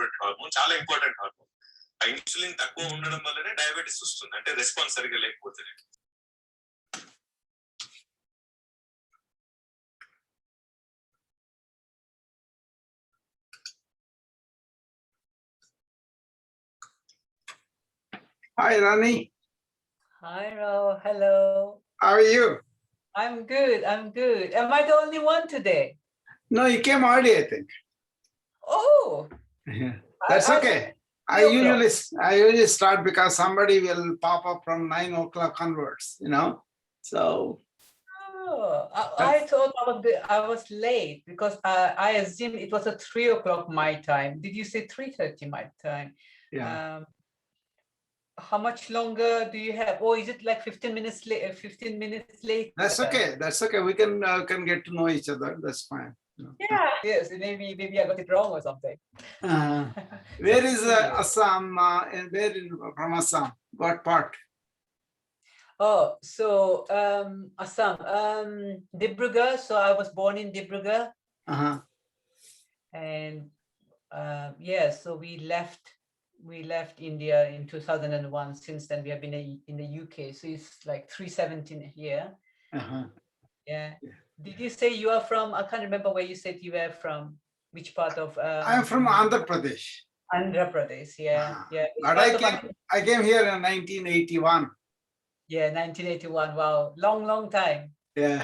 అనేటువంటి హార్మోన్ చాలా important hormone. ఆ ఇన్సులిన్ తక్కువ ఉండడం వల్లనే డయాబెటీస్ వస్తుంది, అంటే రెస్పాన్స్ సరిగా లేకపోతే. Hi, Rani. Hi, Ro. Hello. How are you? I'm good. I'm good. Am I the only one today? No, you came early, I think. Oh, That's I- okay. I you usually start because somebody will pop up from 9 o'clock onwards, So I thought I was late because I assumed it was at 3 o'clock my time. Did you say 3:30 my time? yeah. How much longer do you have? Or is it like 15 minutes late? 15 minutes late? That's okay. That's okay. We can get to know each other. That's fine. Yeah. Yes. Maybe I got it wrong or something. Where is Assam? Where from Assam? What part? Oh, so Assam, Dibrugarh. So I was born in Dibrugarh, Uh-huh. and so we left India in 2001. Since then, we have been in the UK. So it's like 317 here. Uh-huh. Yeah. Did you say you are from? I can't remember where you said you were from. Which part of? I'm from Andhra Pradesh. Andhra Pradesh. Yeah, yeah. Which But part of I came here in 1981. Yeah, 1981. Wow, long time. Yeah,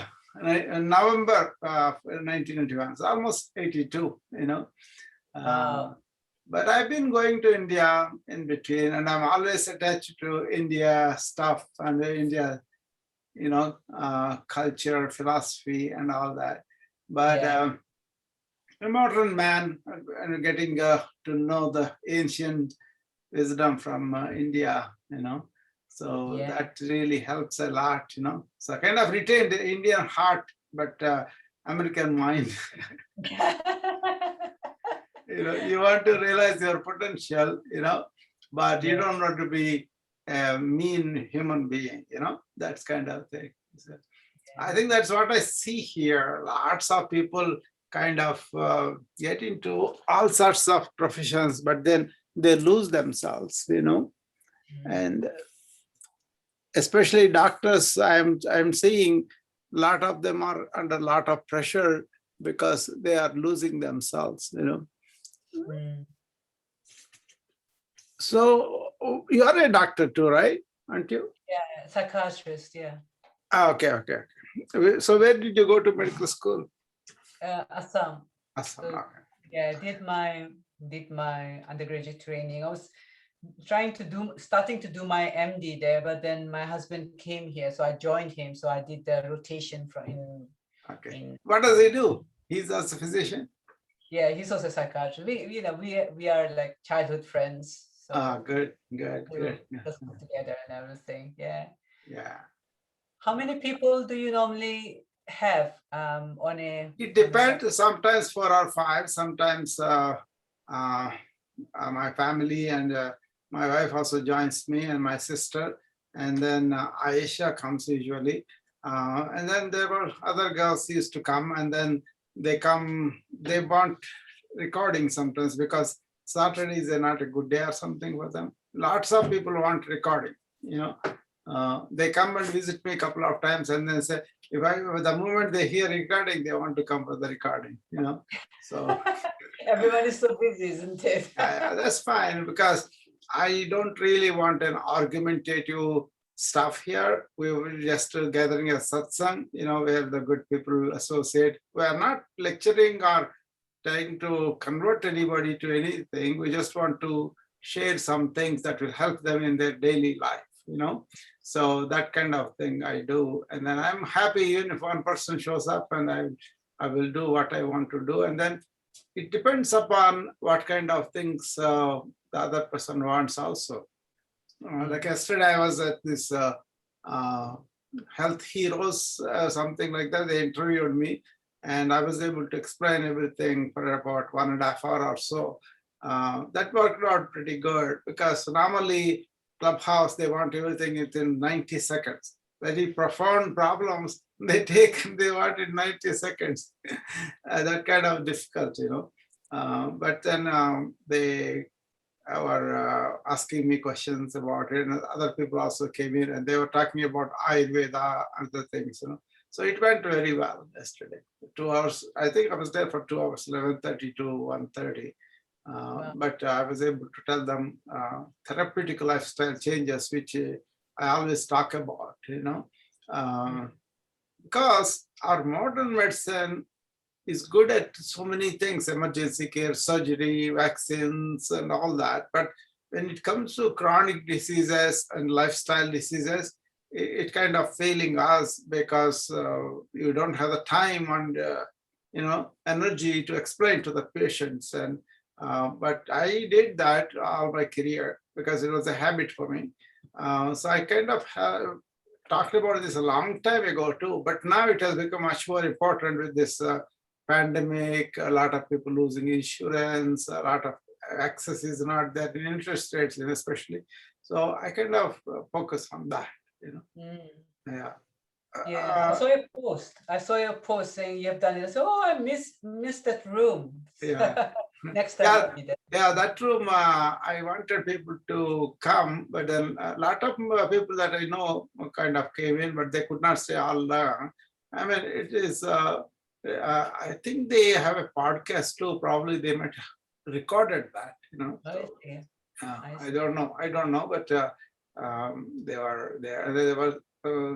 in November 1981. It's almost 82, Wow. But I've been going to India in between, and I'm always attached to India stuff and the India, culture, philosophy, and all that. But a modern man and getting to know the ancient wisdom from India, So that really helps a lot, So I kind of retained the Indian heart, but American mind. You want to realize your potential, but you don't want to be a mean human being, that's kind of thing. So I think that's what I see here. Lots of people kind of get into all sorts of professions, but then they lose themselves, and especially doctors, I'm seeing a lot of them are under a lot of pressure because they are losing themselves, So you are a doctor too, right? Aren't you? Yeah, psychiatrist. Yeah. Okay. So where did you go to medical school? Assam. Assam. So, Okay. yeah, I did my undergraduate training. I was starting to do my MD there, but then my husband came here, so I joined him. So I did the rotation Okay. What does he do? He's also a physician. Yeah, he's also a psychiatrist. We are like childhood friends. So good. Just together and everything. Yeah. Yeah. How many people do you normally have on a? It depends. Sometimes 4 or 5. Sometimes my family and my wife also joins me and my sister, and then Aisha comes usually, and then there were other girls used to come, and then they want recording sometimes because Saturdays are not a good day or something for them. Lots of people want recording, they come and visit me a couple of times and then say, the moment they hear recording, they want to come for the recording, So everyone is so busy, isn't it? That's fine, because I don't really want an argumentative stuff here. We were just gathering a satsang, where the good people associate. We are not lecturing or trying to convert anybody to anything. We just want to share some things that will help them in their daily life, So that kind of thing I do. And then I'm happy even if one person shows up, and I will do what I want to do. And then it depends upon what kind of things the other person wants also. Like yesterday, I was at this Health Heroes, something like that. They interviewed me, and I was able to explain everything for about 1.5 hours or so. That worked out pretty good, because normally Clubhouse, they want everything within 90 seconds. Very profound problems, they want it 90 seconds. That kind of difficult, But then they were asking me questions about it, and other people also came in and they were talking about Ayurveda and other things, So it went very well yesterday. 2 hours, I think I was there for 2 hours, 11:30 to 1:30. Wow. But I was able to tell them therapeutic lifestyle changes, which I always talk about, because our modern medicine is good at so many things, emergency care, surgery, vaccines, and all that. But when it comes to chronic diseases and lifestyle diseases, it kind of failing us because you don't have the time and energy to explain to the patients. And but I did that all my career because it was a habit for me. So I kind of have talked about this a long time ago too, but now it has become much more important with this pandemic, a lot of people losing insurance, a lot of access is not there in interest rates, especially. So I kind of focus on that, Mm. Yeah. Yeah, I saw your post. I saw your post saying you have done it. I said, oh, I missed that room. Yeah. Next time Yeah, I'll be there. yeah, that room, I wanted people to come, but then a lot of people that I know kind of came in, but they could not stay all long. I mean, it is, I think they have a podcast too. Probably they might have recorded that, I So, see. I don't know, but they were there. And there were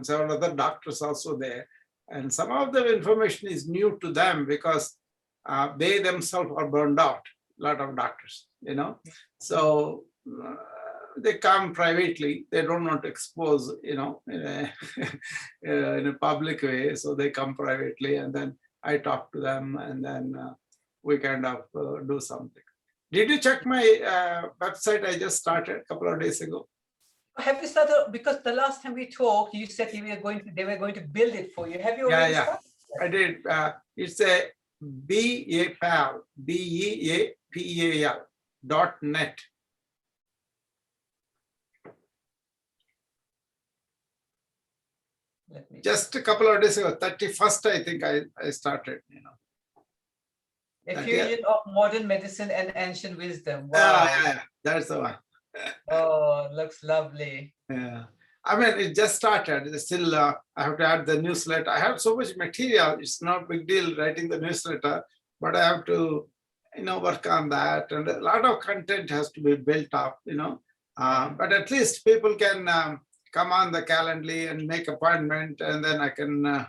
several other doctors also there. And some of the information is new to them because they themselves are burned out, a lot of doctors, So they come privately. They don't want to expose, in in a public way. So they come privately, and then I talk to them, and then we kind of do something. Did you check my website? I just started a couple of days ago. Have you started? Because the last time we talked, you said they were going to build it for you. Have you already Yeah, started? I did. It's a BEAPAL.net. Let me Just a couple of days ago, 31st, I think I started, A that fusion of modern medicine and ancient wisdom. Wow. Yeah, that's the one. Oh, looks lovely. Yeah. I mean, it just started. It's still, I have to add the newsletter. I have so much material. It's not a big deal writing the newsletter, but I have to, work on that. And a lot of content has to be built up, But at least people can come on the Calendly and make appointment, and then I can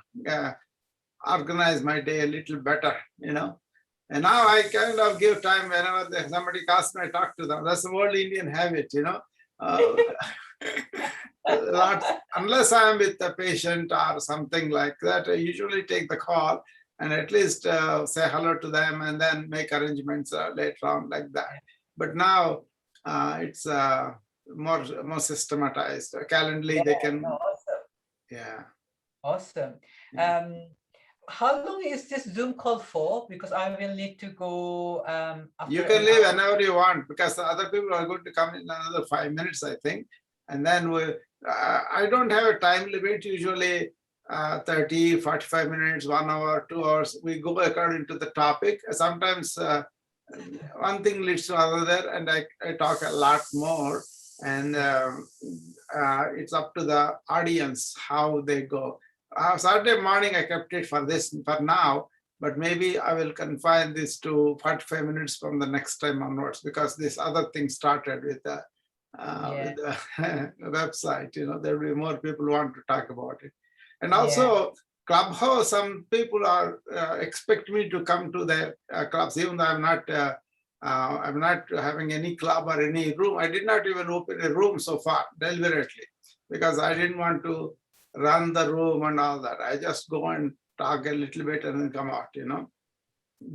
organize my day a little better, And now I kind of give time whenever somebody asks me, I talk to them. That's the old Indian habit, Unless I am with the patient or something like that, I usually take the call and at least say hello to them and then make arrangements later on like that. But now it's more systematized. Calendly, they can. Awesome. Yeah. Awesome. Yeah. How long is this Zoom call for? Because I will need to go. You after can an leave hour. whenever you want because the other people are going to come in another 5 minutes, I think. And then I don't have a time limit, usually 30, 45 minutes, 1 hour, 2 hours. We go according to the topic. Sometimes one thing leads to another, and I talk a lot more. And it's up to the audience how they go. Saturday morning, I kept it for this for now, but maybe I will confine this to 45 minutes from the next time onwards because this other thing started with the website. There will be more people who want to talk about it. And also, Clubhouse, some people are expect me to come to their clubs, even though I'm not having any club or any room. I did not even open a room so far, deliberately, because I didn't want to run the room and all that. I just go and talk a little bit and then come out,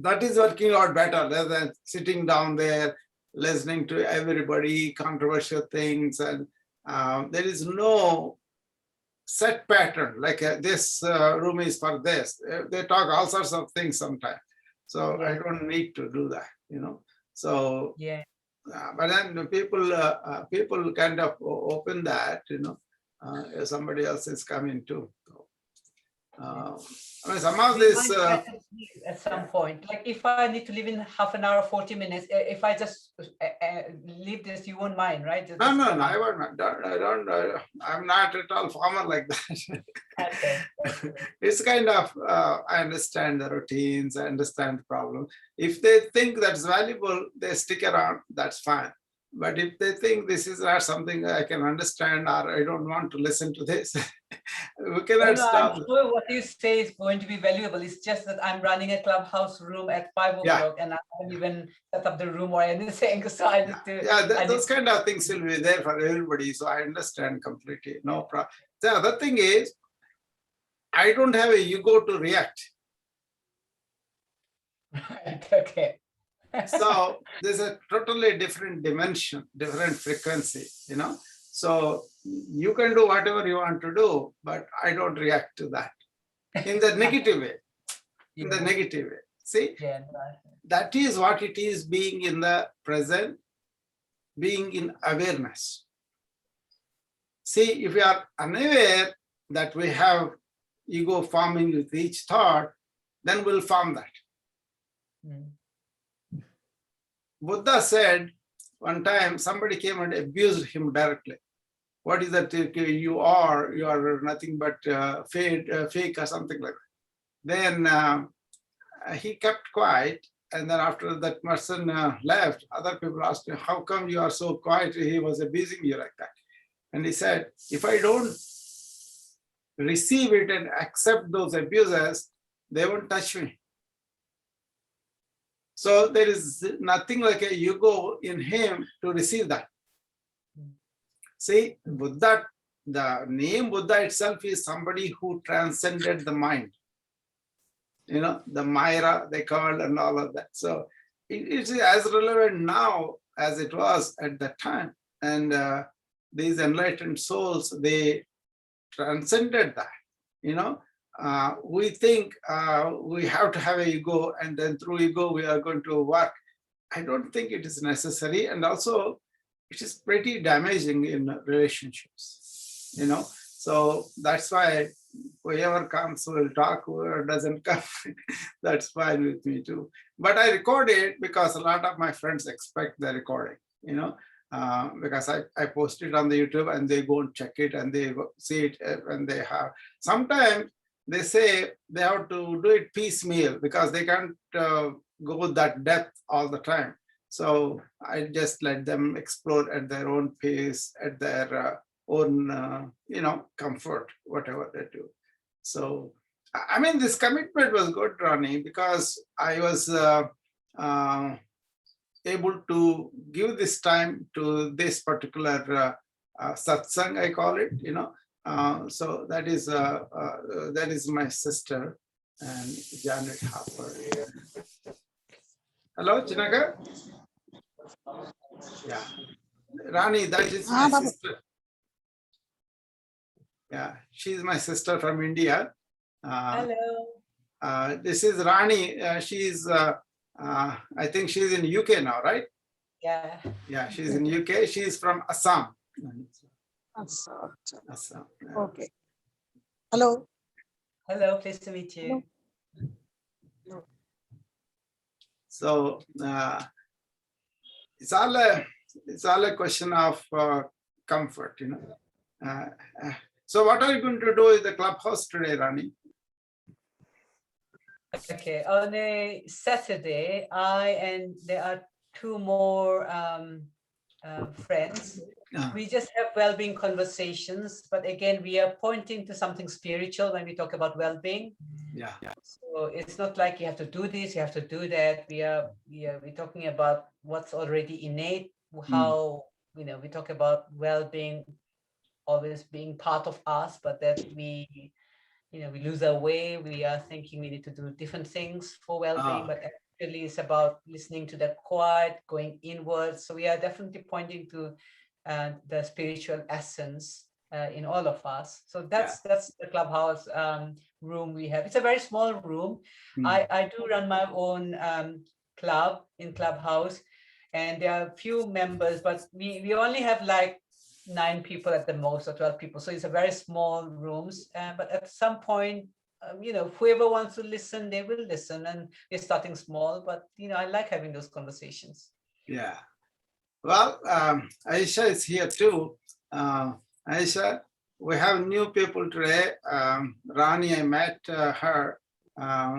That is working out better rather than sitting down there, listening to everybody, controversial things. And there is no set pattern, like this room is for this. They talk all sorts of things sometimes. So I don't need to do that, So, but then people kind of open that, if somebody else is coming too. I mean, some of We this, might have to leave at some point. Like if I need to leave in half an hour, 40 minutes, if I just leave this, you won't mind, right? Just- no, I won't, I'm not at all formal like that. Okay. It's kind of, I understand the routines, I understand the problem. If they think that's valuable, they stick around, that's fine. But if they think this is not something I can understand, or I don't want to listen to this, we No, cannot no, stop. I'm sure what you say is going to be valuable. It's just that I'm running a clubhouse room at 5 Yeah. o'clock and I haven't even set up the room or anything. So I need to. Yeah, I those kind of things will be there for everybody. So I understand completely. No problem. The other thing is, I don't have a ego to react. Right, okay. So there's a totally different dimension, different frequency, you know. So you can do whatever you want to do, but I don't react to that in the negative way. In the Yeah. negative way. See, Yeah, right. that is what it is being in the present, being in awareness. See, if we are unaware that we have ego forming with each thought, then we'll form that. Mm. Buddha said one time somebody came and abused him directly. What is that you are nothing but fake or something like that. Then he kept quiet. And then after that person left, other people asked him, how come you are so quiet? He was abusing you like that. And he said, if I don't receive it and accept those abuses, they won't touch me. So there is nothing like a ego in him to receive that. See, Buddha, the name Buddha itself is somebody who transcended the mind. You know, the Myra they called and all of that. So it is as relevant now as it was at that time. And these enlightened souls, they transcended that, you know. We think we have to have an ego, and then through ego we are going to work. I don't think it is necessary, and also it is pretty damaging in relationships, you know. So that's why whoever comes will talk, whoever doesn't come, that's fine with me too. But I record it because a lot of my friends expect the recording, you know. Because I post it on the YouTube and they go and check it and they see it when they have. Sometimes they say they have to do it piecemeal because they can't go that depth all the time. So I just let them explore at their own pace, at their own, you know, comfort, whatever they do. So, I mean, this commitment was good, Ronnie, because I was able to give this time to this particular satsang, I call it, you know. So that is my sister and Janet Harper. Hello, Chinaga. Yeah, Rani, that is my sister. Yeah, she's my sister from India. Hello. This is Rani. She's I think she's in UK now, right? Yeah. Yeah, she's in UK. She's from Assam. Assam. Assam. Yeah. Okay. Hello. Hello, pleased to meet you. So it's all a question of comfort, you know. So what are you going to do in the clubhouse today, Rani? Okay, on a Saturday, there are two more friends. We just have well-being conversations, but again, we are pointing to something spiritual when we talk about well-being. Yeah. So it's not like you have to do this, you have to do that. We're talking about what's already innate, how, you know, we talk about well-being always being part of us, but that we lose our way. We are thinking we need to do different things for well-being, but actually it's about listening to the quiet, going inwards. So we are definitely pointing to the spiritual essence in all of us. So that's the clubhouse room we have. It's a very small room. I do run my own club in Clubhouse, and there are a few members, but we only have like 9 people at the most, or 12 people. So it's a very small rooms. But at some point, whoever wants to listen, they will listen. And we're starting small, but I like having those conversations. Yeah. Well, Aisha is here too. Aisha, we have new people today. Rani, I met her.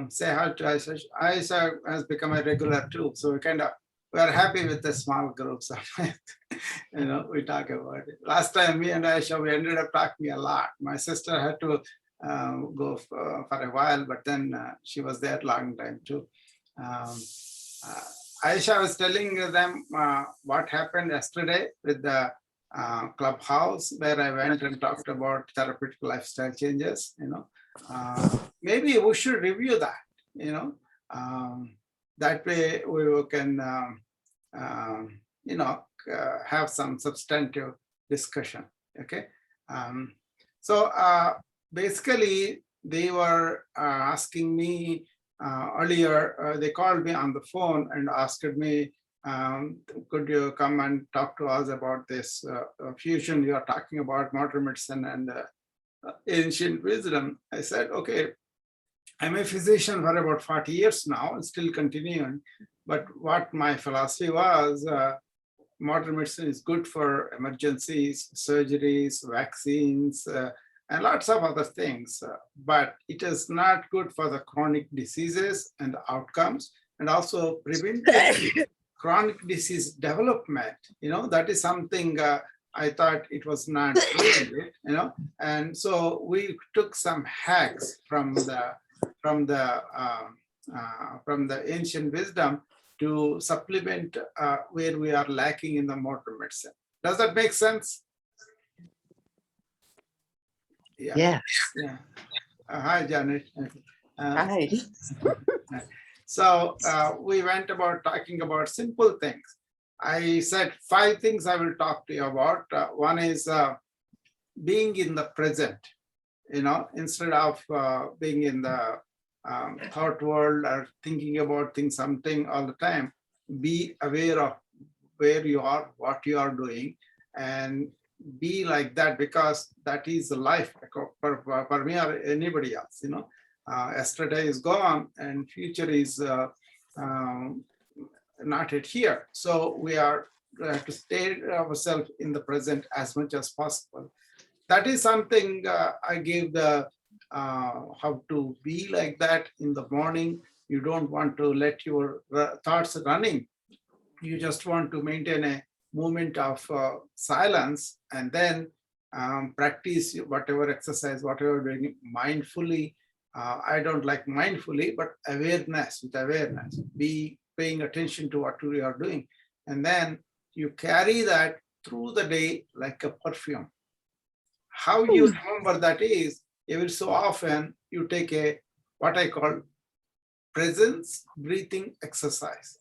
Say hi to Aisha. Aisha has become a regular too. So we are happy with the small groups. We talk about it. Last time, me and Aisha, we ended up talking a lot. My sister had to go for a while, but then she was there long time too. Aisha was telling them what happened yesterday with the clubhouse, where I went and talked about therapeutic lifestyle changes. Maybe we should review that. That way we can, have some substantive discussion. Okay. So basically, they were asking me earlier. They called me on the phone and asked me, could you come and talk to us about this fusion you are talking about, modern medicine and ancient wisdom? I said, okay, I'm a physician for about 40 years now and still continuing. But what my philosophy was, modern medicine is good for emergencies, surgeries, vaccines, and lots of other things. But it is not good for the chronic diseases and the outcomes, and also preventing chronic disease development. That is something I thought it was not doing it, and so we took some hacks from the ancient wisdom to supplement where we are lacking in the modern medicine. Does that make sense? Yeah. Hi, Janet. Hi. So we went about talking about simple things. I said 5 things I will talk to you about. One is being in the present, instead of being in the thought world or thinking about something all the time. Be aware of where you are, what you are doing, and be like that, because that is the life for me or anybody else. Yesterday is gone and future is not yet here. So we have to stay ourselves in the present as much as possible. That is something I gave the how to be like that in the morning. You don't want to let your thoughts running. You just want to maintain a moment of silence, and then practice whatever exercise, whatever doing mindfully. I don't like mindfully, but awareness, with awareness. Be paying attention to what you are doing. And then you carry that through the day like a perfume. How you remember that is, every so often you take a, what I call presence breathing exercise.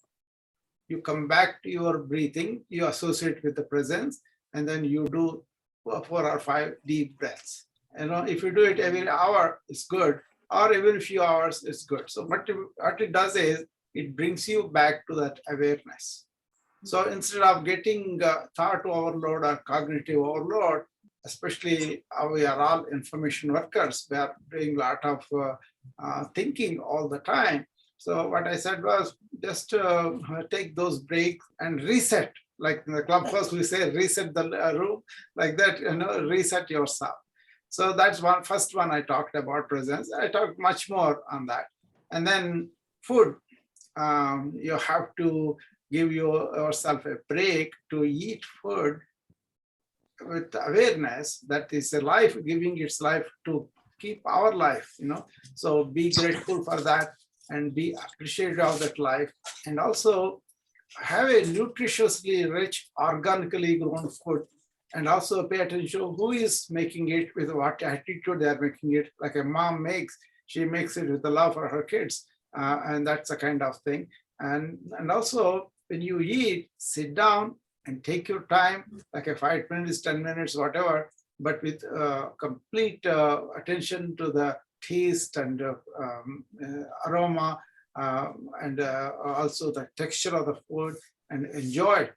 You come back to your breathing, you associate with the presence, and then you do 4 or 5 deep breaths. If you do it every hour, it's good, or every few hours, it's good. So what it does is, it brings you back to that awareness. So instead of getting thought overload or cognitive overload, especially we are all information workers, we are doing a lot of thinking all the time. So what I said was, just take those breaks and reset. Like in the clubhouse, we say reset the room, like that, reset yourself. So that's first one I talked about, presence. I talked much more on that. And then food, you have to give yourself a break to eat food with awareness that is a life, giving its life to keep our life, So be grateful for that and be appreciative of that life. And also have a nutritiously rich, organically grown food. And also pay attention to who is making it, with what attitude they are making it. Like a mom makes, she makes it with the love for her kids. And that's the kind of thing. And also when you eat, sit down and take your time, like a 5 minutes, 10 minutes, whatever, but with complete attention to the taste and aroma, and also the texture of the food, and enjoy it,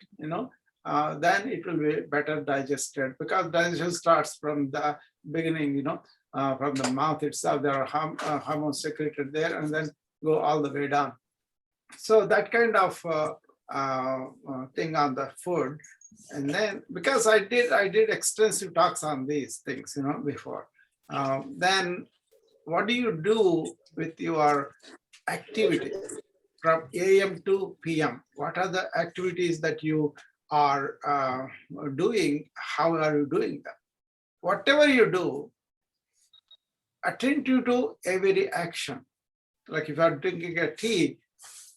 then it will be better digested, because digestion starts from the beginning, from the mouth itself. There are hormones secreted there, and then go all the way down. So that kind of thing on the food. And then because I did extensive talks on these things, before. Then what do you do with your activity from AM to PM? What are the activities that you are doing? How are you doing them? Whatever you do, attentive to every action. Like if you're drinking a tea,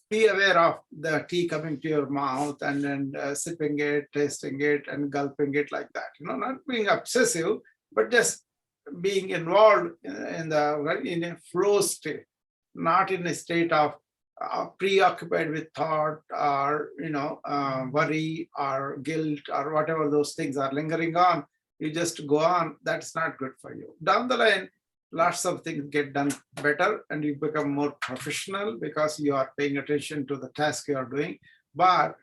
be aware of the tea coming to your mouth and then sipping it, tasting it, and gulping it like that. Not being obsessive, but just being involved in a flow state, not in a state of preoccupied with thought or worry or guilt or whatever those things are lingering on. You just go on. That's not good for you. Down the line, lots of things get done better and you become more professional because you are paying attention to the task you are doing. But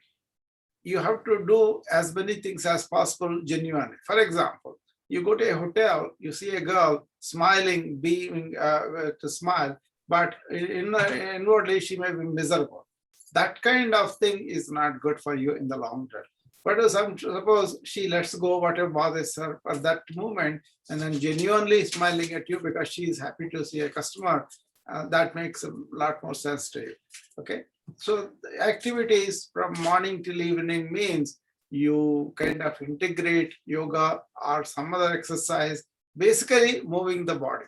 you have to do as many things as possible genuinely. For example, you go to a hotel, you see a girl smiling, beaming to smile, but inwardly she may be miserable. That kind of thing is not good for you in the long run. But suppose she lets go whatever bothers her at that moment and then genuinely smiling at you because she is happy to see a customer, that makes a lot more sense to you. Okay, so the activities from morning till evening means you kind of integrate yoga or some other exercise, basically moving the body,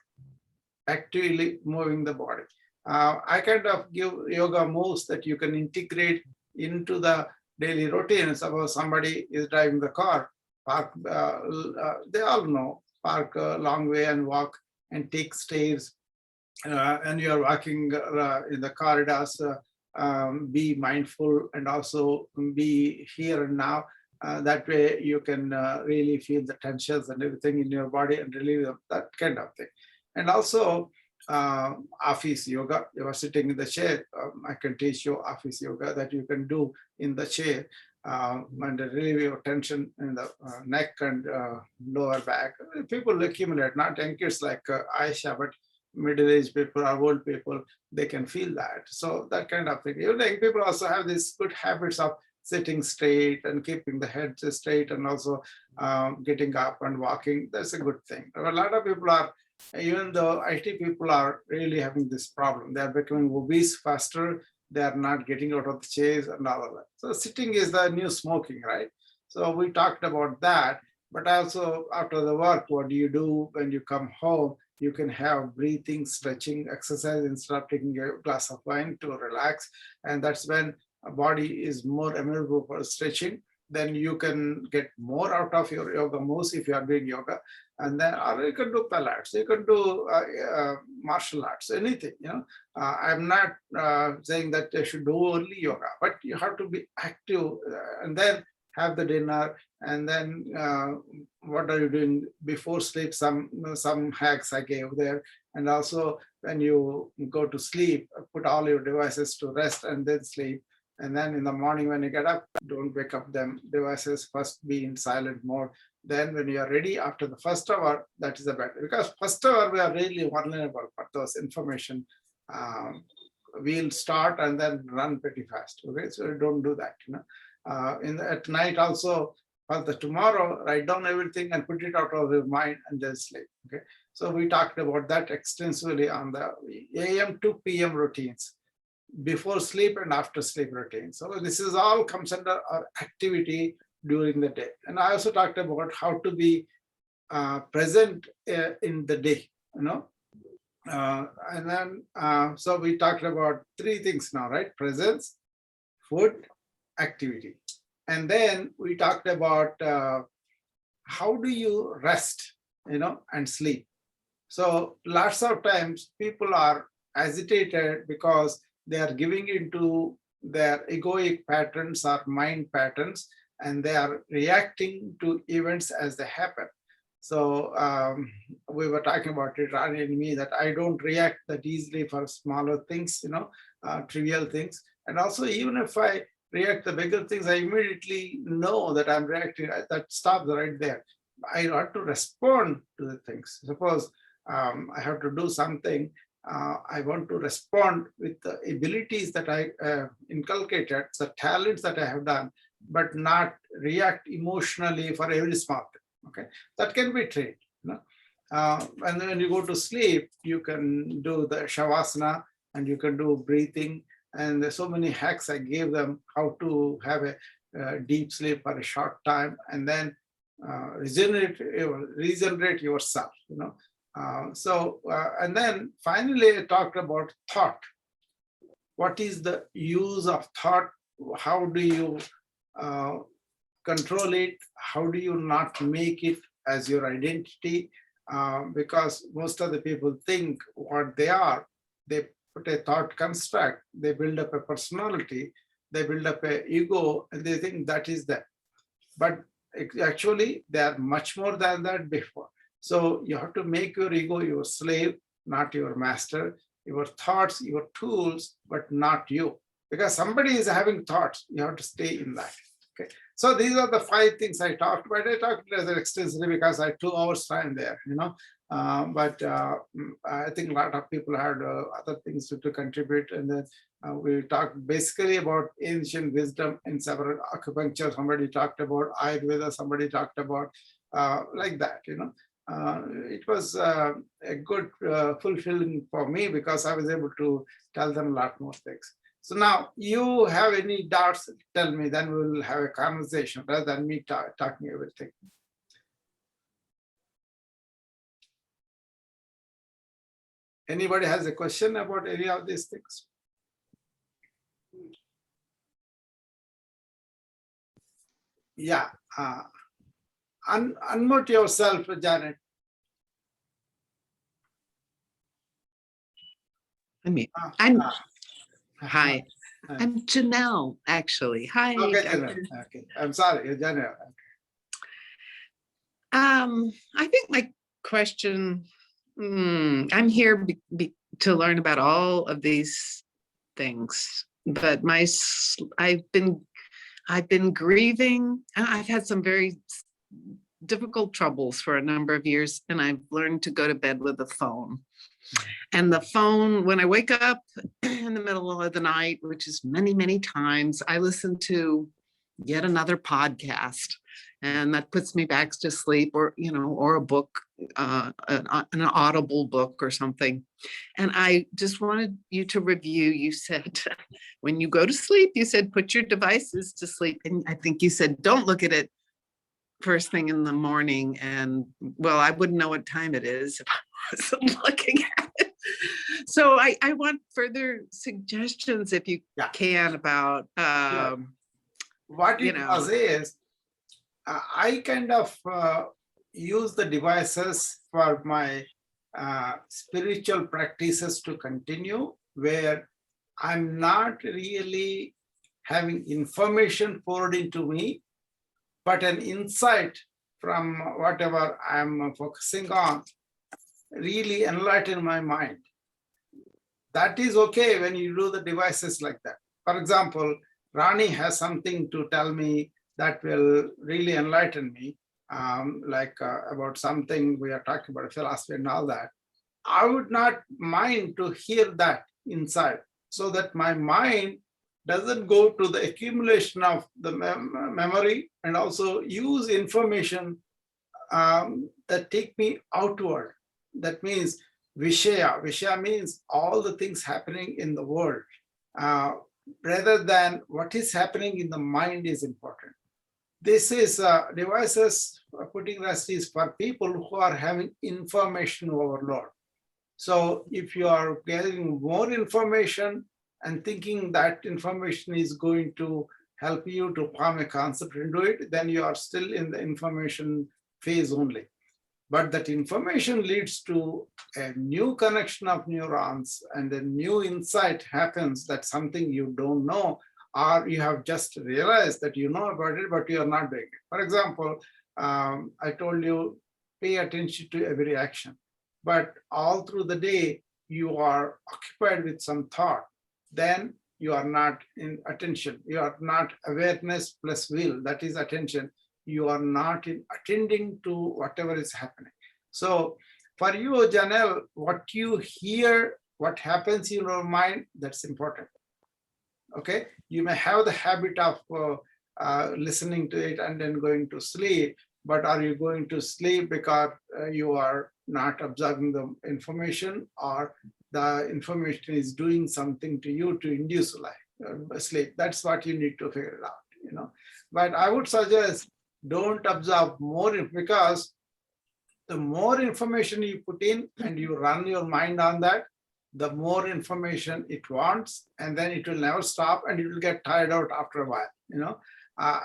actively moving the body. I kind of give yoga moves that you can integrate into the daily routine. Suppose somebody is driving the car, park, they all know, park a long way and walk and take stairs, and you're walking in the corridors, be mindful and also be here and now. That way you can really feel the tensions and everything in your body and relieve them, that kind of thing. And also office yoga. You are sitting in the chair. I can teach you office yoga that you can do in the chair and relieve your tension in the neck and lower back. People accumulate, not young kids like Aisha, but middle-aged people or old people, they can feel that. So that kind of thing. Young people also have these good habits of sitting straight and keeping the head straight and also getting up and walking. That's a good thing. A lot of people are, even though IT people are really having this problem, they are becoming obese faster. They are not getting out of the chairs and all of that. So sitting is the new smoking, right? So we talked about that, but also after the work, what do you do when you come home? You can have breathing, stretching exercise instead of taking a glass of wine to relax. And that's when a body is more amenable for stretching. Then you can get more out of your yoga moves if you are doing yoga. And then, or you can do Pilates, you can do martial arts, anything, I'm not saying that you should do only yoga, but you have to be active and then have the dinner. And then what are you doing before sleep? Some hacks I gave there. And also when you go to sleep, put all your devices to rest and then sleep. And then in the morning when you get up, don't wake up them devices, first be in silent mode. Then when you are ready after the first hour, that is the better. Because first hour we are really vulnerable for those information. We'll start and then run pretty fast. Okay, so don't do that. At night also, for the tomorrow, write down everything and put it out of your mind and then sleep. Okay, so we talked about that extensively on the AM to PM routines, before sleep and after sleep routine. So this is all comes under our activity during the day. And I also talked about how to be present in the day, and then, so we talked about three things now, right? Presence, food, activity. And then we talked about how do you rest, and sleep. So lots of times people are agitated because they are giving into their egoic patterns or mind patterns, and they are reacting to events as they happen. So we were talking about it, Rani and me, that I don't react that easily for smaller things, trivial things. And also, even if I react to bigger things, I immediately know that I'm reacting. That stops right there. I ought to respond to the things. Suppose I have to do something. I want to respond with the abilities that I inculcated, the talents that I have done, but not react emotionally for every small thing. Okay, that can be trained. And then when you go to sleep, you can do the shavasana and you can do breathing. And there's so many hacks I gave them how to have a deep sleep for a short time and then regenerate yourself. And then finally I talked about thought. What is the use of thought? How do you control it? How do you not make it as your identity? Because most of the people think what they are, they put a thought construct, they build up a personality, they build up an ego, and they think that is that. But actually, they are much more than that before. So you have to make your ego your slave, not your master, your thoughts, your tools, but not you. Because somebody is having thoughts, you have to stay in that. Okay. So these are the 5 things I talked about. I talked extensively because I had 2 hours time there, but I think a lot of people had other things to contribute. And then we talked basically about ancient wisdom in several acupuncture. Somebody talked about Ayurveda, somebody talked about like that, It was a good fulfilling for me because I was able to tell them a lot more things. So now you have any doubts, tell me, then we will have a conversation rather than me talking everything. Anybody has a question about any of these things? Yeah, unmute yourself, Janet. Hi. I'm Janelle, actually. Hi. Okay, Janelle. Okay. I'm sorry, Janelle. I think my question, I'm here to learn about all of these things, but I've been grieving. I've had some very difficult troubles for a number of years, and I've learned to go to bed with a phone. And the phone, when I wake up in the middle of the night, which is many, many times, I listen to yet another podcast, and that puts me back to sleep, or a book, an audible book or something. And I just wanted you to review. You said when you go to sleep, you said put your devices to sleep, and I think you said don't look at it first thing in the morning. And well, I wouldn't know what time it is if I wasn't looking at it. So I want further suggestions, if you can, about what it was is I kind of use the devices for my spiritual practices to continue, where I'm not really having information poured into me, but an insight from whatever I'm focusing on really enlighten my mind. That is okay when you do the devices like that. For example, Rani has something to tell me that will really enlighten me, about something we are talking about, philosophy and all that. I would not mind to hear that inside, so that my mind doesn't go to the accumulation of the memory and also use information that take me outward. That means Vishaya. Vishaya means all the things happening in the world, rather than what is happening in the mind is important. This is devices putting rest is for people who are having information overload. So if you are getting more information and thinking that information is going to help you to form a concept into it, then you are still in the information phase only. But that information leads to a new connection of neurons, and a new insight happens that something you don't know, or you have just realized that you know about it, but you are not doing it. For example, I told you, pay attention to every action, but all through the day, you are occupied with some thought, then you are not in attention. You are not awareness plus will, that is attention. You are not in attending to whatever is happening. So For you, Janelle, what you hear, what happens in your mind, that's important. Okay, you may have the habit of listening to it and then going to sleep, but are you going to sleep because you are not absorbing the information, or the information is doing something to you to induce sleep? That's what you need to figure it out, But I would suggest don't absorb more, because the more information you put in and you run your mind on that, the more information it wants, and then it will never stop, and it will get tired out after a while,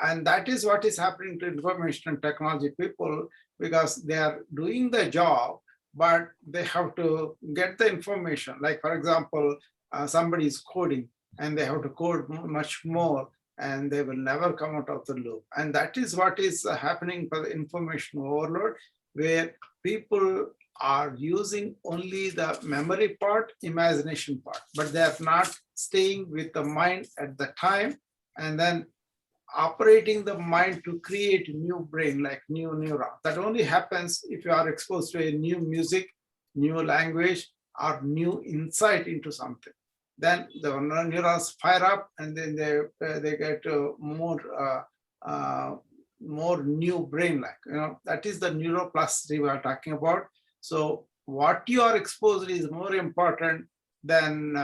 and that is what is happening to information and technology people, because they are doing the job, but they have to get the information. Like, for example, somebody is coding and they have to code much more, and they will never come out of the loop. And that is what is happening for the information overload, where people are using only the memory part, imagination part, but they are not staying with the mind at the time, and then operating the mind to create new brain, like new neuron. That only happens if you are exposed to a new music, new language, or new insight into something. Then the neurons fire up, and then they get more new brain, like, that is the neuroplasticity we are talking about. So what you are exposed is more important than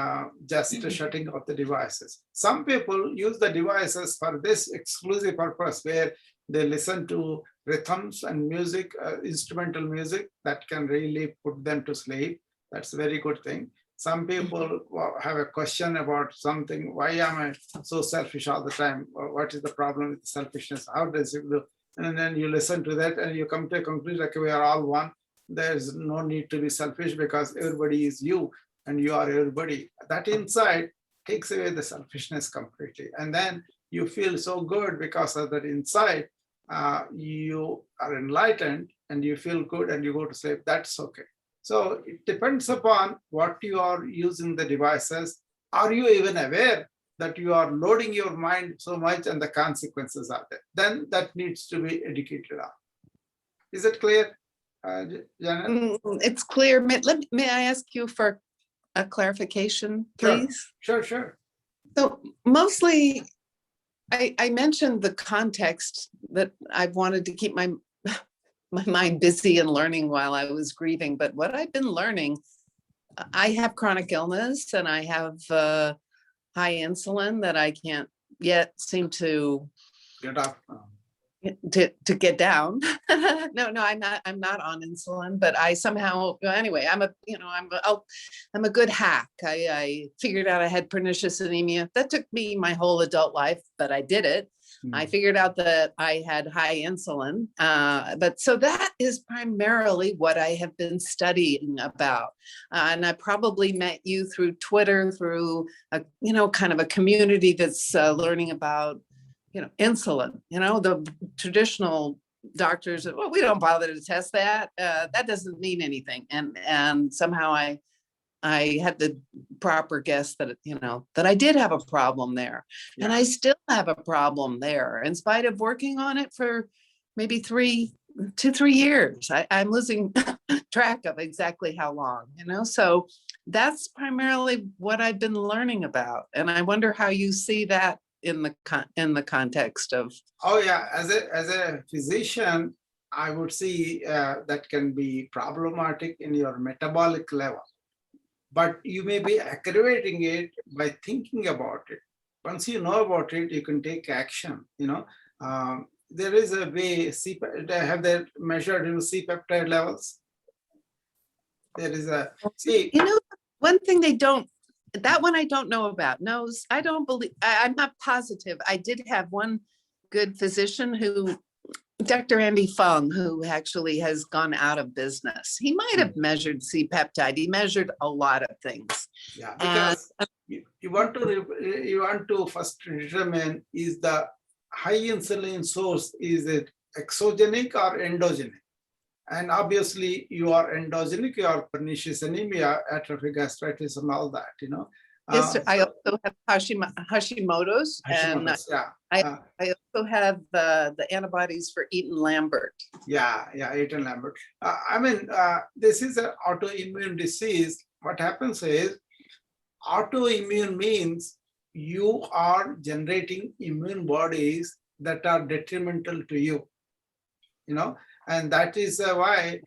just shutting off the devices. Some people use the devices for this exclusive purpose, where they listen to rhythms and music, instrumental music that can really put them to sleep. That's a very good thing. Some people have a question about something. Why am I so selfish all the time? What is the problem with selfishness? How does it do? And then you listen to that and you come to a conclusion like, we are all one. There's no need to be selfish, because everybody is you and you are everybody. That insight takes away the selfishness completely. And then you feel so good because of that insight. You are enlightened and you feel good and you go to sleep. That's okay. So it depends upon what you are using the devices. Are you even aware that you are loading your mind so much and the consequences are there? Then that needs to be educated on. Is it clear, Janet? It's clear. May I ask you for a clarification, please? Sure. So mostly, I mentioned the context that I've wanted to keep my mind busy and learning while I was grieving. But what I've been learning, I have chronic illness and I have high insulin that I can't yet seem to Get up. to get down. No, I'm not on insulin, but I somehow, anyway, I'm a good hack. I figured out I had pernicious anemia. That took me my whole adult life, but I did it. I figured out that I had high insulin, but so that is primarily what I have been studying about. And I probably met you through Twitter, through a, kind of a community that's learning about, insulin. The traditional doctors, well, we don't bother to test that. That doesn't mean anything. And somehow I had the proper guess that, that I did have a problem there. Yeah. And I still have a problem there in spite of working on it for maybe 2 to 3 years. I'm losing track of exactly how long, so that's primarily what I've been learning about. And I wonder how you see that in the context of. Oh yeah, as a physician, I would see that can be problematic in your metabolic level. But you may be aggravating it by thinking about it. Once you know about it, you can take action. There is a way, have they measured C-peptide levels? There is a, one thing that one I don't know about. No, I don't believe, I'm not positive. I did have one good physician who, Dr. Andy Fung, who actually has gone out of business. He might have measured C-peptide. He measured a lot of things. Yeah, because you want to first determine, is the high insulin source, is it exogenic or endogenic? And obviously you are endogenic, you are pernicious anemia, atrophic gastritis and all that, Yes, sir. I So also have Hashimoto's, and Hashimoto's, yeah. I- Uh, I also have the antibodies for Eaton Lambert. Yeah, Eaton Lambert. I mean, this is an autoimmune disease. What happens is autoimmune means you are generating immune bodies that are detrimental to you, and that is why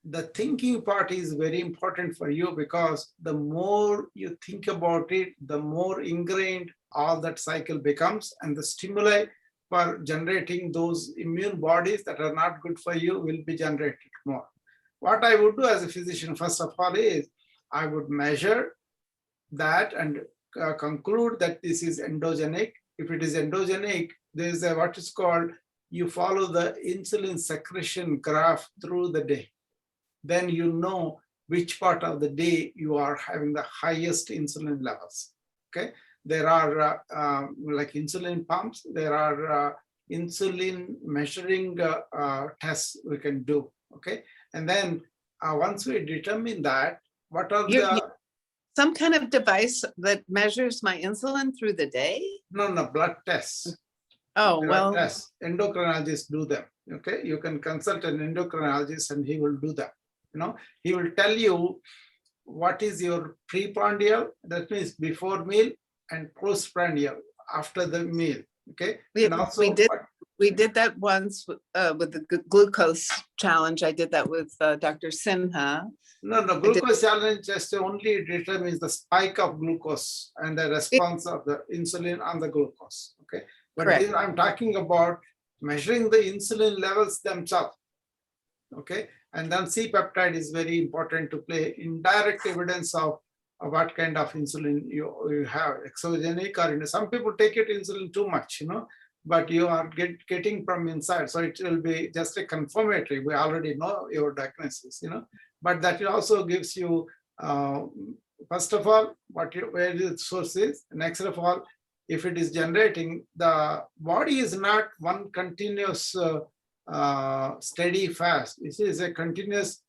the thinking part is very important for you, because the more you think about it, the more ingrained all that cycle becomes, and the stimuli for generating those immune bodies that are not good for you will be generated more. What I would do as a physician, first of all, is I would measure that and conclude that this is endogenic. If it is endogenic, there is what is called, you follow the insulin secretion graph through the day. Then you know which part of the day you are having the highest insulin levels. Okay, there are like insulin pumps, there are insulin measuring tests we can do. Okay, and then once we determine that, what are You- the Some kind of device that measures my insulin through the day? no blood tests. Oh, There are well, tests. Endocrinologists do them. Okay, you can consult an endocrinologist and he will do that. He will tell you what is your preprandial, that means before meal, and postprandial, after the meal. Okay, we, and also we did that once with the glucose challenge. I did that with Dr. Sinha. no, glucose challenge just only determines the spike of glucose and the response of the insulin on the glucose. Okay, but Correct. here I'm talking about measuring the insulin levels themselves. Okay, and then C-peptide is very important to play indirect evidence of what kind of insulin you have, exogenic, or some people take it insulin too much, but you are getting from inside, so it will be just a confirmatory. We already know your diagnosis, but that also gives you, first of all, where the source is. Next of all, if it is generating, the body is not one continuous steady fast. This is a continuous